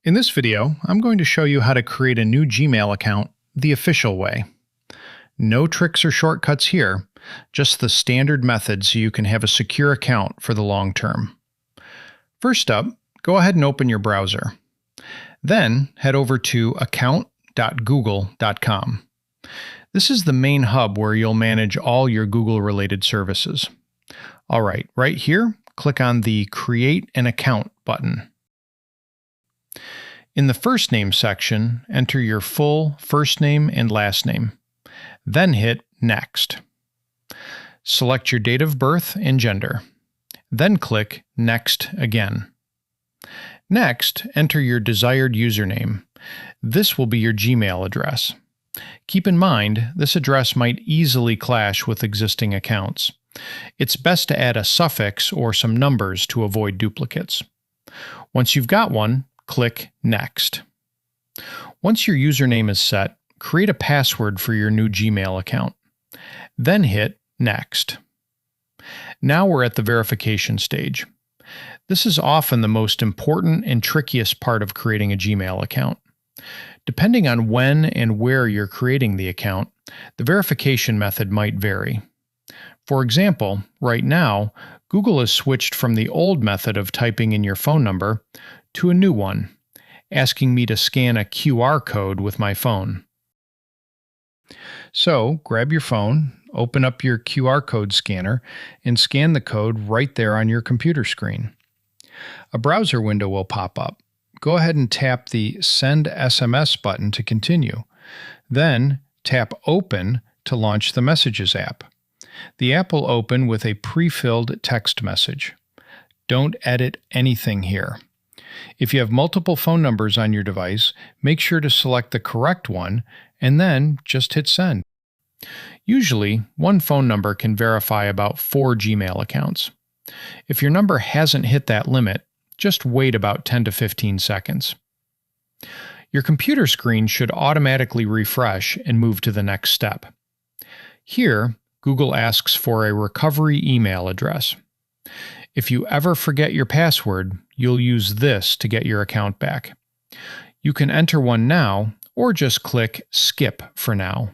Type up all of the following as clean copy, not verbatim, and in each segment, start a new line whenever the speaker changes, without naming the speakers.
In this video, I'm going to show you how to create a new Gmail account the official way. No tricks or shortcuts here, just the standard method so you can have a secure account for the long term. First up, go ahead and open your browser. Then head over to account.google.com. This is the main hub where you'll manage all your Google-related services. Alright, right here, click on the Create an Account button. In the first name section, enter your full first name and last name. Then hit Next. Select your date of birth and gender. Then click Next again. Next, enter your desired username. This will be your Gmail address. Keep in mind, this address might easily clash with existing accounts. It's best to add a suffix or some numbers to avoid duplicates. Once you've got one, click Next. Once your username is set, create a password for your new Gmail account. Then hit Next. Now we're at the verification stage. This is often the most important and trickiest part of creating a Gmail account. Depending on when and where you're creating the account, the verification method might vary. For example, right now, Google has switched from the old method of typing in your phone number to a new one, asking me to scan a QR code with my phone. So, grab your phone, open up your QR code scanner, and scan the code right there on your computer screen. A browser window will pop up. Go ahead and tap the Send SMS button to continue. Then, tap Open to launch the Messages app. The app will open with a pre-filled text message. Don't edit anything here. If you have multiple phone numbers on your device, make sure to select the correct one and then just hit Send. Usually, one phone number can verify about 4 Gmail accounts. If your number hasn't hit that limit, just wait about 10 to 15 seconds. Your computer screen should automatically refresh and move to the next step. Here, Google asks for a recovery email address. If you ever forget your password, you'll use this to get your account back. You can enter one now, or just click Skip for now.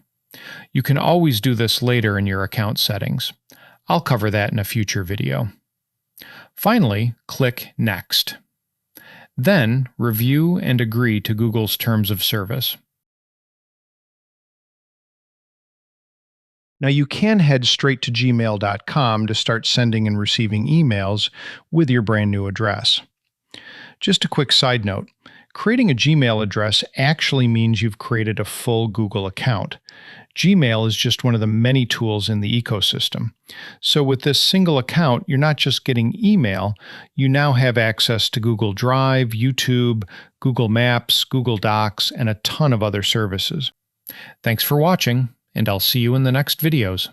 You can always do this later in your account settings. I'll cover that in a future video. Finally, click Next. Then, review and agree to Google's terms of service. Now you can head straight to gmail.com to start sending and receiving emails with your brand new address. Just a quick side note, creating a Gmail address actually means you've created a full Google account. Gmail is just one of the many tools in the ecosystem. So with this single account, you're not just getting email, you now have access to Google Drive, YouTube, Google Maps, Google Docs, and a ton of other services. Thanks for watching, and I'll see you in the next videos.